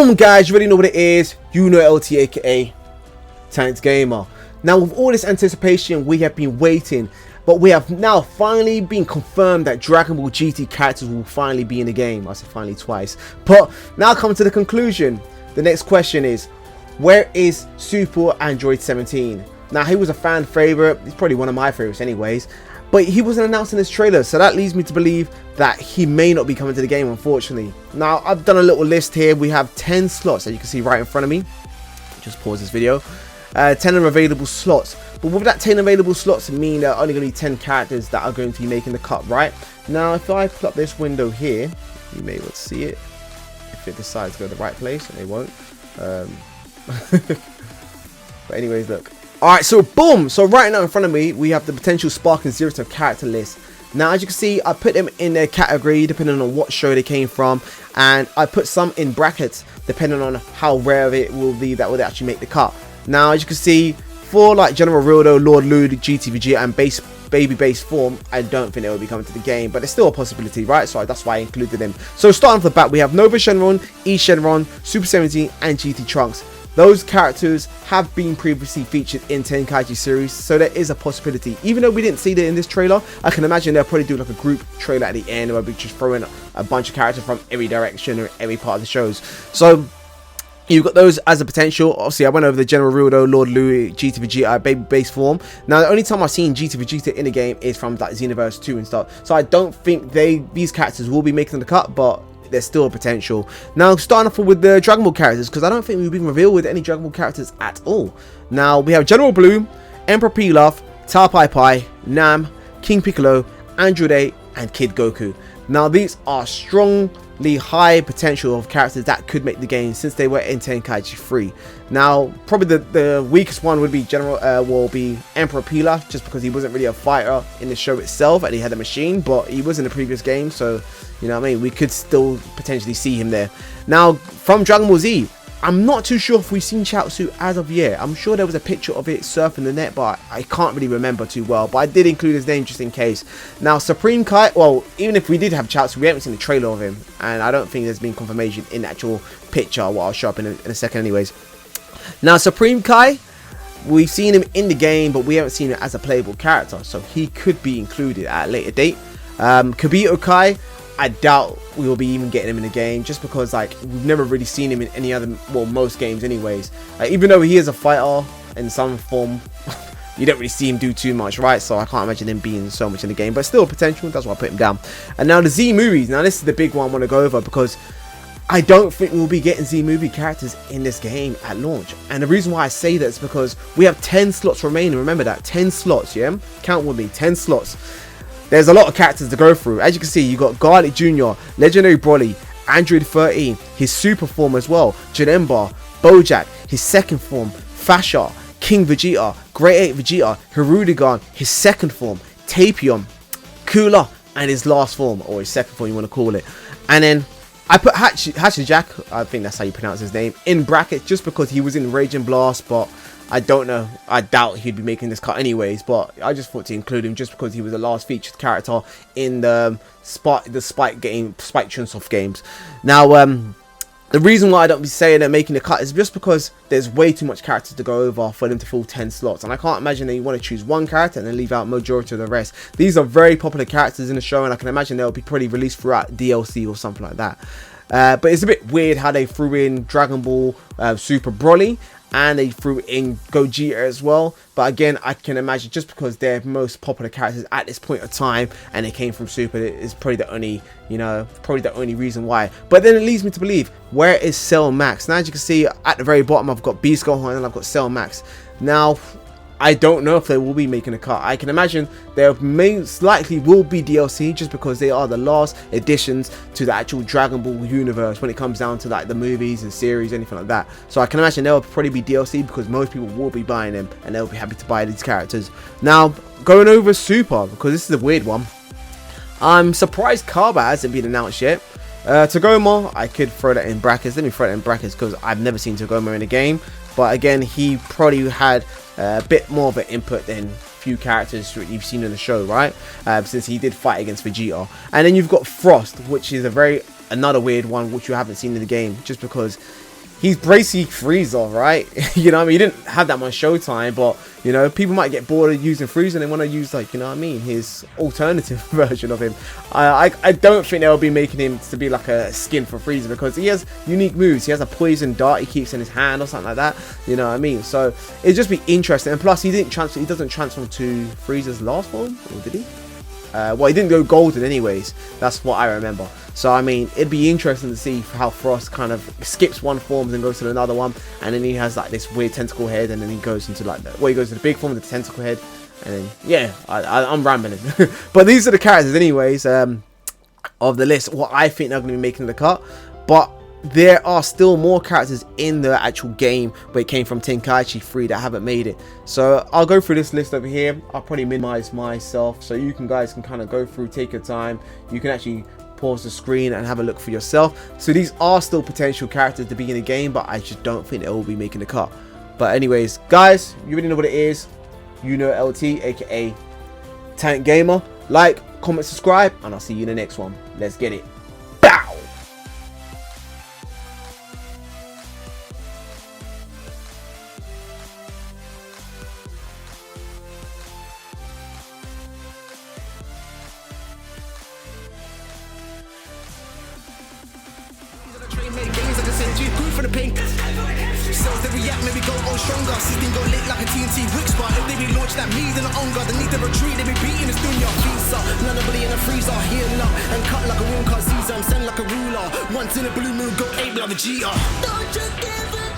Boom, guys, you already know what it is. You know LT, aka TANKdGAMER. Now, with all this anticipation, we have been waiting, but we have now finally been confirmed that Dragon Ball GT characters will finally be in the game. I said finally twice, but now coming to the conclusion. The next question is, where is Super Android 17? Now, he was a fan favorite. He's probably one of my favorites anyways, but he wasn't announced in this trailer, so that leads me to believe that he may not be coming to the game, unfortunately. Now, I've done a little list here. We have 10 slots, as you can see right in front of me. Just pause this video. 10 available slots. But with that 10 available slots, it means there are only going to be 10 characters that are going to be making the cut, right? Now, if I pull up this window here, you may be able to see it. If it decides to go to the right place, and it won't. But anyways, look. Alright, so boom! So right now in front of me, we have the potential Spark and Zero character list. Now, as you can see, I put them in their category depending on what show they came from, and I put some in brackets depending on how rare it will be that would actually make the cut. Now, as you can see, for like General Rildo, Lord Lude, GT Vegeta, and Baby Base form, I don't think they will be coming to the game, but it's still a possibility, right? So that's why I included them. So starting off the bat, we have Nova Shenron, E Shenron, Super 17, and GT Trunks. Those characters have been previously featured in TANKdGAMER series, so there is a possibility. Even though we didn't see that in this trailer, I can imagine they'll probably do like a group trailer at the end where we just throw in a bunch of characters from every direction or every part of the shows. So you've got those as a potential. Obviously, I went over the General Rildo, Lord Louie, GT Vegeta, Baby Base form. Now, the only time I've seen GT Vegeta in the game is from like Xenoverse 2 and stuff. So I don't think these characters will be making the cut, but there's still a potential. Now, starting off with the Dragon Ball characters, because I don't think we've been revealed with any Dragon Ball characters at all. Now, we have General Blue, Emperor Pilaf, Tao Pai Pai, Nam, King Piccolo, Android 8, and Kid Goku. Now, these are strongly high potential of characters that could make the game since they were in TANKdGAMER 3. Now, probably the weakest one would be Emperor Pilaf, just because he wasn't really a fighter in the show itself and he had a machine, but he was in the previous game, so you know what I mean, we could still potentially see him there. Now, from Dragon Ball Z, I'm not too sure if we've seen Chaozu as of yet. I'm sure there was a picture of it surfing the net, but I can't really remember too well. But I did include his name just in case. Now, Supreme Kai, well, even if we did have Chaozu, we haven't seen a trailer of him. And I don't think there's been confirmation in the actual picture, what I'll show up in a second anyways. Now, Supreme Kai, we've seen him in the game, but we haven't seen him as a playable character. So he could be included at a later date. Kibito Kai, I doubt we will be even getting him in the game, just because like we've never really seen him in any other, well, most games anyways. Even though he is a fighter in some form, you don't really see him do too much, right? So I can't imagine him being so much in the game, but still potential. That's why I put him down. And now the Z movies. Now this is the big one I want to go over, because I don't think we'll be getting Z movie characters in this game at launch. And the reason why I say that is because we have 10 slots remaining. Remember that, 10 slots, yeah? Count with me, 10 slots. There's a lot of characters to go through. As you can see, you got Garlic Jr., Legendary Broly, Android 13, his super form as well, Janemba, Bojack, his second form, Fasha, King Vegeta, Great 8 Vegeta, Hirudegarn, his second form, Tapion, Cooler, and his last form, or his second form you want to call it. And then I put Hachijak, I think that's how you pronounce his name, in brackets just because he was in Raging Blast, but I don't know. I doubt he'd be making this cut anyways, but I just thought to include him just because he was the last featured character in the Spike Chunsoft games. Now, the reason why I don't be saying they're making the cut is just because there's way too much characters to go over for them to fill 10 slots, and I can't imagine that you want to choose one character and then leave out majority of the rest. These are very popular characters in the show, and I can imagine they'll be probably released throughout DLC or something like that. But it's a bit weird how they threw in Dragon Ball Super Broly, and they threw in Gogeta as well. But again, I can imagine just because they're most popular characters at this point of time and they came from Super, is probably the only, you know, probably the only reason why. But then it leads me to believe, where is Cell Max? Now, as you can see at the very bottom, I've got Beast Gohan and I've got Cell Max. Now, I don't know if they will be making a cut. I can imagine there most likely will be DLC, just because they are the last additions to the actual Dragon Ball universe when it comes down to like the movies and series, anything like that. So I can imagine there will probably be DLC because most people will be buying them and they'll be happy to buy these characters. Now, going over Super, because this is a weird one. I'm surprised Kaba hasn't been announced yet. Tagoma, I could throw that in brackets. Let me throw that in brackets because I've never seen Tagoma in a game. But again, he probably had a bit more of an input than few characters you've seen in the show, right? Since he did fight against Vegeta. And then you've got Frost, which is a very another weird one which you haven't seen in the game, just because he's basically Frieza, right? You know what I mean? He didn't have that much showtime, but, you know, people might get bored of using Frieza and they want to use, like, you know what I mean, his alternative version of him. I don't think they'll be making him to be like a skin for Frieza, because he has unique moves. He has a poison dart he keeps in his hand or something like that, you know what I mean? So it'd just be interesting. And plus, he doesn't transform to Frieza's last form, or did he? Well, he didn't go golden anyways. That's what I remember. So, I mean, it'd be interesting to see how Frost kind of skips one form and goes to another one. And then he has, like, this weird tentacle head. And then he goes into, like, he goes to the big form with the tentacle head. And then, yeah, I'm rambling. But these are the characters anyways of the list. What I think they're going to be making the cut. But there are still more characters in the actual game where it came from TANKdGAMER 3 that haven't made it. So I'll go through this list over here. I'll probably minimize myself so you guys can kind of go through, take your time. You can actually pause the screen and have a look for yourself. So these are still potential characters to be in the game, but I just don't think they will be making the cut. But anyways, guys, you already know what it is. You know LT, aka TANKdGAMER. Like, comment, subscribe, and I'll see you in the next one. Let's get it. Bow! Made games like a century, good for the pain. Cells they react, maybe go on stronger. System go lit like a TNT wick spot. If they be launched at me, then on guard. They need to retreat, they be beating the dunya. Visa, none of in a freezer. Heal up and cut like a wound cut Caesar. I'm send like a ruler. Once in a blue moon, go ape like a Vegeta. Don't you give up.